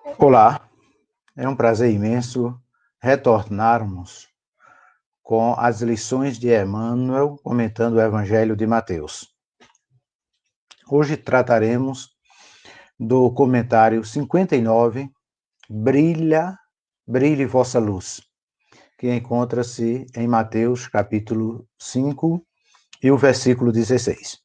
Olá, é um prazer imenso retornarmos com as lições de Emmanuel comentando o Evangelho de Mateus. Hoje trataremos do comentário 59, Brilhe vossa luz, que encontra-se em Mateus capítulo 5 e o versículo 16.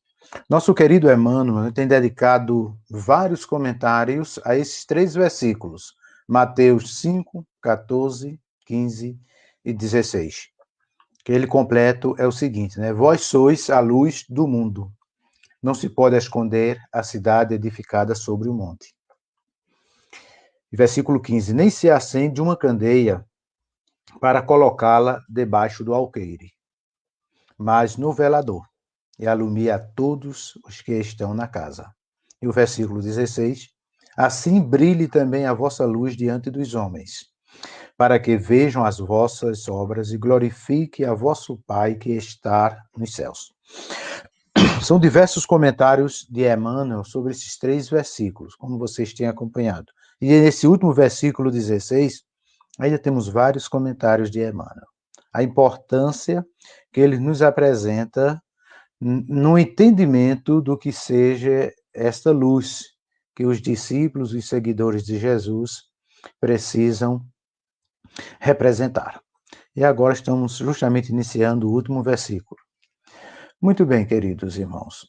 Nosso querido Emmanuel tem dedicado vários comentários a esses três versículos, Mateus 5, 14, 15 e 16. Que ele completo é o seguinte, né? Vós sois a luz do mundo. Não se pode esconder a cidade edificada sobre o monte. Versículo 15. Nem se acende uma candeia para colocá-la debaixo do alqueire, mas no velador, e alumia a todos os que estão na casa. E o versículo 16, assim brilhe também a vossa luz diante dos homens, para que vejam as vossas obras e glorifiquem a vosso Pai que está nos céus. São diversos comentários de Emmanuel sobre esses três versículos, como vocês têm acompanhado. E nesse último versículo 16, ainda temos vários comentários de Emmanuel. A importância que ele nos apresenta no entendimento do que seja esta luz que os discípulos e seguidores de Jesus precisam representar. E agora estamos justamente iniciando o último versículo. Muito bem, queridos irmãos.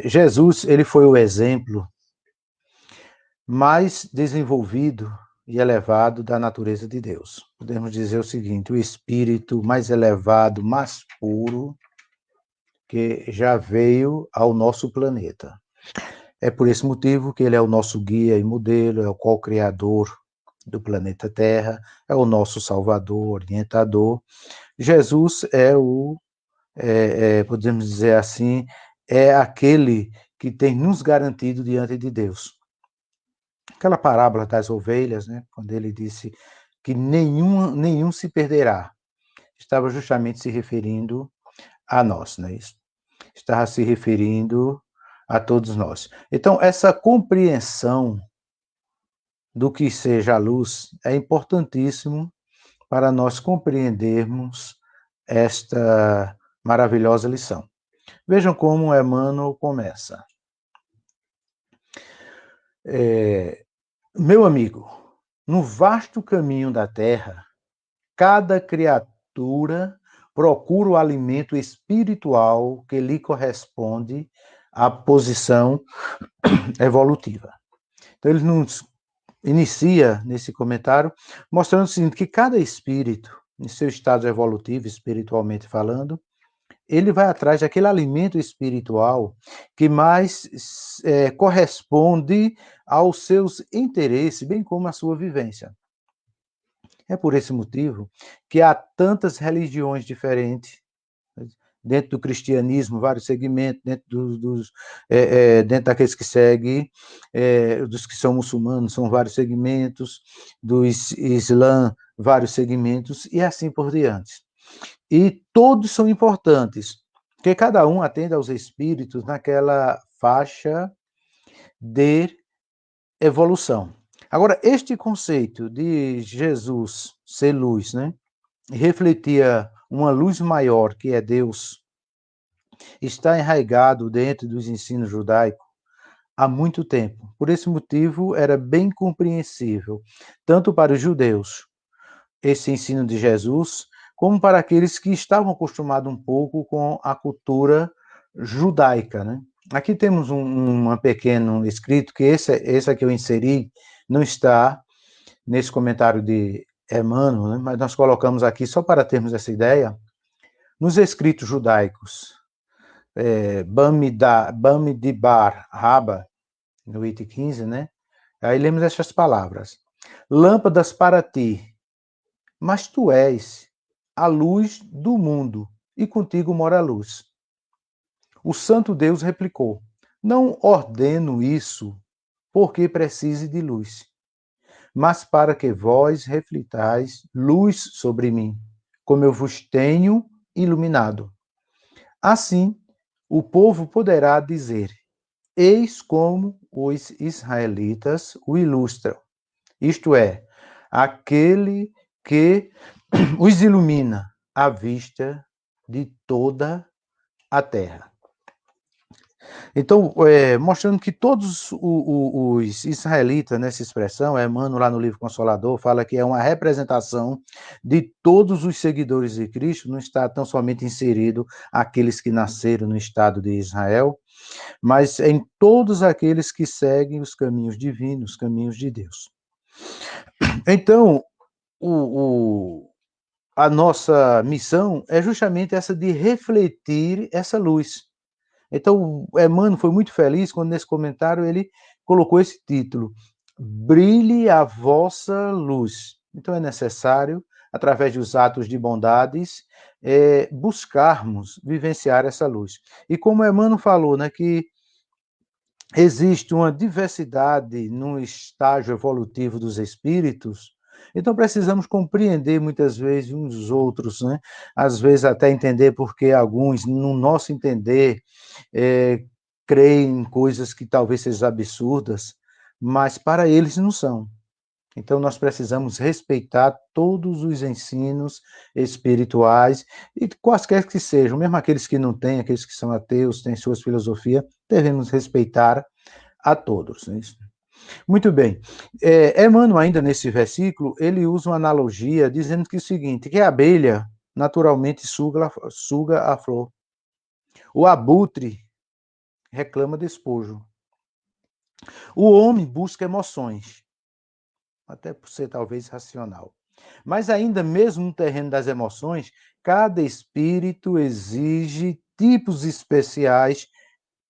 Jesus, ele foi o exemplo mais desenvolvido e elevado da natureza de Deus. Podemos dizer o seguinte, o espírito mais elevado, mais puro, que já veio ao nosso planeta. É por esse motivo que ele é o nosso guia e modelo, é o co-criador do planeta Terra, é o nosso salvador, orientador. Jesus podemos dizer assim, é aquele que tem nos garantido diante de Deus. Aquela parábola das ovelhas, né, quando ele disse que nenhum se perderá, estava justamente se referindo a nós, não é isso? Estava se referindo a todos nós. Então, essa compreensão do que seja a luz é importantíssimo para nós compreendermos esta maravilhosa lição. Vejam como Emmanuel começa. Meu amigo, no vasto caminho da terra, cada criatura procura o alimento espiritual que lhe corresponde à posição evolutiva. Então, ele nos inicia nesse comentário mostrando o seguinte, que cada espírito, em seu estado evolutivo, espiritualmente falando, ele vai atrás daquele alimento espiritual que mais corresponde aos seus interesses, bem como à sua vivência. É por esse motivo que há tantas religiões diferentes, dentro do cristianismo, vários segmentos, dentro daqueles que seguem, dos que são muçulmanos, são vários segmentos, do Islã, vários segmentos, e assim por diante. E todos são importantes, porque cada um atende aos espíritos naquela faixa de evolução. Agora, este conceito de Jesus ser luz, né, refletia uma luz maior, que é Deus, está enraizado dentro dos ensinos judaicos há muito tempo. Por esse motivo, era bem compreensível, tanto para os judeus, esse ensino de Jesus, como para aqueles que estavam acostumados um pouco com a cultura judaica, né? Aqui temos um pequeno escrito, que esse que eu inseri não está nesse comentário de Emmanuel, né? Mas nós colocamos aqui só para termos essa ideia. Nos escritos judaicos, Bamidbar Rabba, no item 15, né? Aí lemos essas palavras. Lâmpadas para ti, mas tu és a luz do mundo, e contigo mora a luz. O santo Deus replicou, não ordeno isso porque precise de luz, mas para que vós reflitais luz sobre mim, como eu vos tenho iluminado. Assim, o povo poderá dizer, eis como os israelitas o ilustram, isto é, aquele que os ilumina à vista de toda a terra. Então, mostrando que todos os israelitas, nessa expressão, Emmanuel lá no livro Consolador, fala que é uma representação de todos os seguidores de Cristo, não está tão somente inserido aqueles que nasceram no Estado de Israel, mas em todos aqueles que seguem os caminhos divinos, os caminhos de Deus. Então, a nossa missão é justamente essa de refletir essa luz. Então, Emmanuel foi muito feliz quando nesse comentário ele colocou esse título, Brilhe a vossa luz. Então é necessário, através dos atos de bondades, buscarmos vivenciar essa luz. E como Emmanuel falou, né, que existe uma diversidade no estágio evolutivo dos espíritos, então precisamos compreender muitas vezes uns dos outros, né? Às vezes até entender porque alguns, no nosso entender, creem em coisas que talvez sejam absurdas, mas para eles não são. Então nós precisamos respeitar todos os ensinos espirituais, e quaisquer que sejam, mesmo aqueles que não têm, aqueles que são ateus, têm suas filosofias, devemos respeitar a todos. Né? Muito bem. Emmanuel, ainda nesse versículo, ele usa uma analogia dizendo que é o seguinte, que a abelha naturalmente suga a flor. O abutre reclama despojo. O homem busca emoções, até por ser talvez racional. Mas ainda mesmo no terreno das emoções, cada espírito exige tipos especiais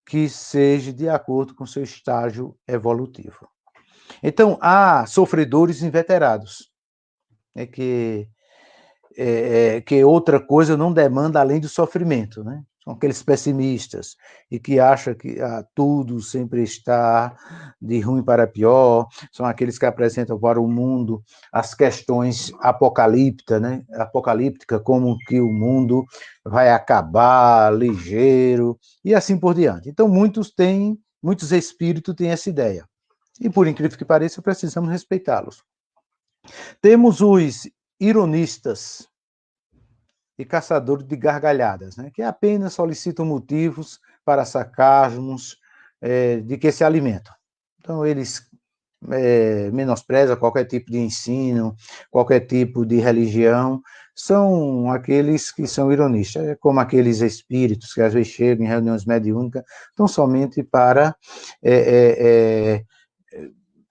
que seja de acordo com seu estágio evolutivo. Então, há sofredores inveterados, né, que outra coisa não demanda além do sofrimento, né? São aqueles pessimistas e que acham que tudo sempre está de ruim para pior, são aqueles que apresentam para o mundo as questões apocalípticas, né? Apocalíptica, como que o mundo vai acabar ligeiro e assim por diante. Então, muitos espíritos têm essa ideia. E, por incrível que pareça, precisamos respeitá-los. Temos os ironistas e caçadores de gargalhadas, né, que apenas solicitam motivos para sacarmos de que se alimentam. Então, eles menosprezam qualquer tipo de ensino, qualquer tipo de religião, são aqueles que são ironistas, como aqueles espíritos que às vezes chegam em reuniões mediúnicas, tão somente para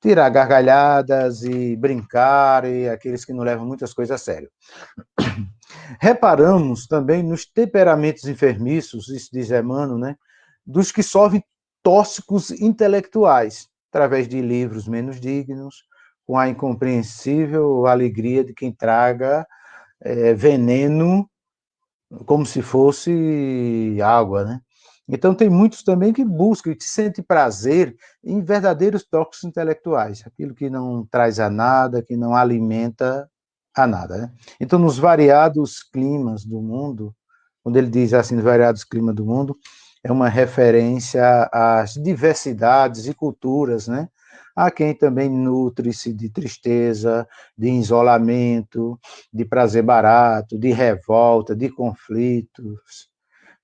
tirar gargalhadas e brincar, e aqueles que não levam muitas coisas a sério. Reparamos também nos temperamentos enfermiços, isso diz Emmanuel, né, dos que sofrem tóxicos intelectuais, através de livros menos dignos, com a incompreensível alegria de quem traga veneno como se fosse água, né? Então, tem muitos também que buscam e sentem prazer em verdadeiros tóxicos intelectuais, aquilo que não traz a nada, que não alimenta a nada. Né? Então, nos variados climas do mundo, quando ele diz assim, nos variados climas do mundo, é uma referência às diversidades e culturas, né? Há quem também nutre-se de tristeza, de isolamento, de prazer barato, de revolta, de conflitos,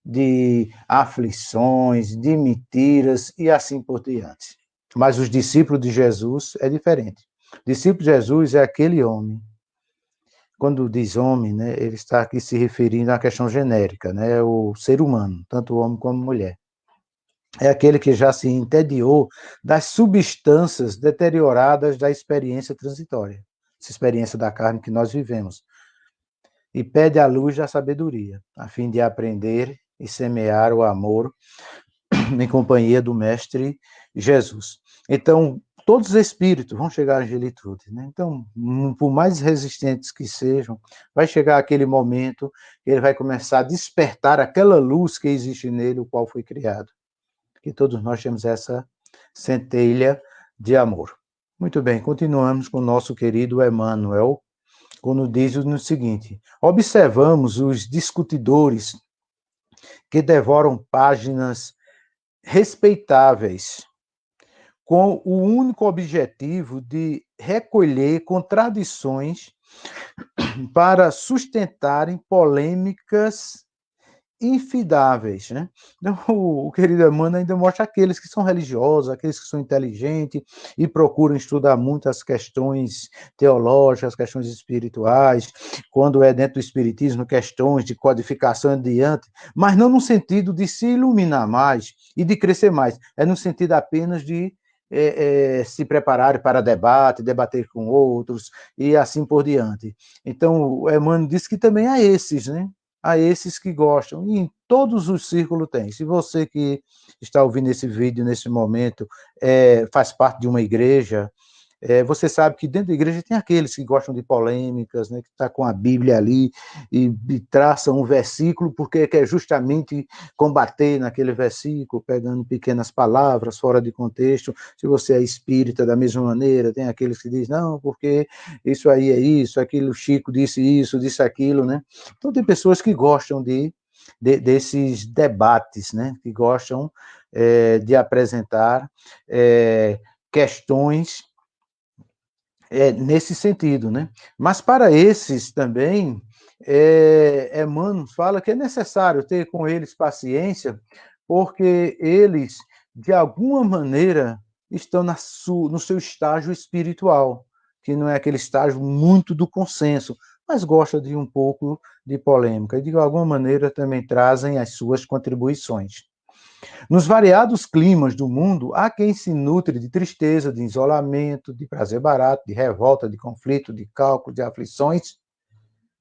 de aflições, de mentiras e assim por diante. Mas os discípulos de Jesus é diferente. O discípulo de Jesus é aquele homem. Quando diz homem, né, ele está aqui se referindo à questão genérica, né, o ser humano, tanto homem como mulher. É aquele que já se entediou das substâncias deterioradas da experiência transitória, essa experiência da carne que nós vivemos, e pede a luz da sabedoria, a fim de aprender e semear o amor em companhia do Mestre Jesus. Então, todos os espíritos vão chegar à angelitude, né? Então, por mais resistentes que sejam, vai chegar aquele momento que ele vai começar a despertar aquela luz que existe nele, o qual foi criado. Que todos nós temos essa centelha de amor. Muito bem, continuamos com o nosso querido Emmanuel, quando diz o seguinte: observamos os discutidores que devoram páginas respeitáveis, com o único objetivo de recolher contradições para sustentarem polêmicas infidáveis, né? Então, o querido Emmanuel ainda mostra aqueles que são religiosos, aqueles que são inteligentes e procuram estudar muito as questões teológicas, as questões espirituais, quando é dentro do espiritismo, questões de codificação adiante, mas não no sentido de se iluminar mais e de crescer mais, é no sentido apenas de se prepararem para debate, debater com outros e assim por diante. Então, o Emmanuel diz que também há esses, né? A esses que gostam, e em todos os círculos tem. Se você que está ouvindo esse vídeo nesse momento faz parte de uma igreja, você sabe que dentro da igreja tem aqueles que gostam de polêmicas, né, que está com a Bíblia ali e traçam um versículo porque quer justamente combater naquele versículo, pegando pequenas palavras fora de contexto. Se você é espírita, da mesma maneira, tem aqueles que dizem, não, porque isso aí é isso, aquilo, Chico disse isso, disse aquilo, né? Então tem pessoas que gostam desses debates, né, que gostam de apresentar questões nesse sentido, né? Mas para esses também, Emmanuel fala que é necessário ter com eles paciência, porque eles, de alguma maneira, estão no seu estágio espiritual, que não é aquele estágio muito do consenso, mas gosta de um pouco de polêmica, e de alguma maneira também trazem as suas contribuições. Nos variados climas do mundo, há quem se nutre de tristeza, de isolamento, de prazer barato, de revolta, de conflito, de cálculo, de aflições.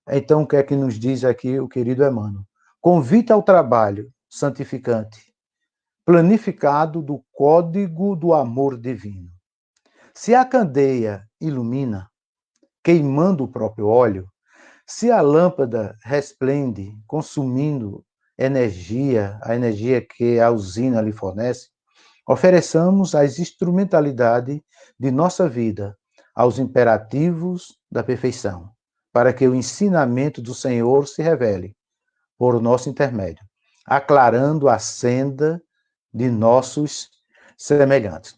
Então, o que é que nos diz aqui o querido Emmanuel? Convite ao trabalho santificante, planificado do código do amor divino. Se a candeia ilumina, queimando o próprio óleo, se a lâmpada resplende, consumindo energia, a energia que a usina lhe fornece, ofereçamos as instrumentalidades de nossa vida aos imperativos da perfeição, para que o ensinamento do Senhor se revele por nosso intermédio, aclarando a senda de nossos semelhantes.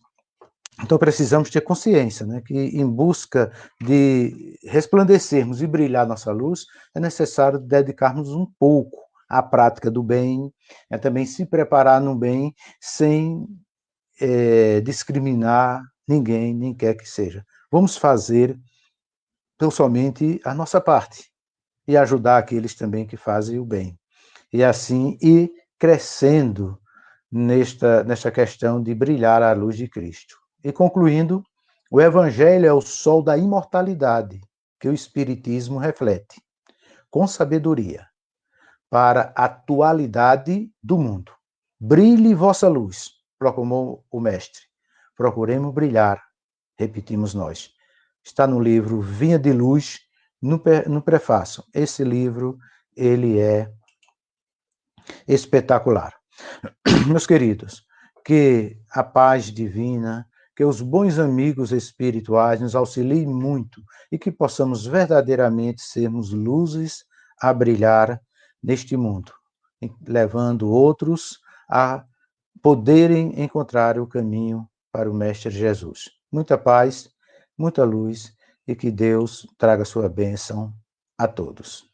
Então precisamos ter consciência, né, que em busca de resplandecermos e brilhar nossa luz, é necessário dedicarmos um pouco à prática do bem, é também se preparar no bem sem discriminar ninguém, nem quer que seja. Vamos fazer tão somente a nossa parte e ajudar aqueles também que fazem o bem. E assim ir crescendo nesta questão de brilhar a luz de Cristo. E concluindo, o Evangelho é o sol da imortalidade que o Espiritismo reflete, com sabedoria, para a atualidade do mundo. Brilhe vossa luz, proclamou o Mestre. Procuremos brilhar, repetimos nós. Está no livro Vinha de Luz, no prefácio. Esse livro, ele é espetacular. Meus queridos, que a paz divina, que os bons amigos espirituais nos auxiliem muito e que possamos verdadeiramente sermos luzes a brilhar neste mundo, levando outros a poderem encontrar o caminho para o Mestre Jesus. Muita paz, muita luz e que Deus traga sua bênção a todos.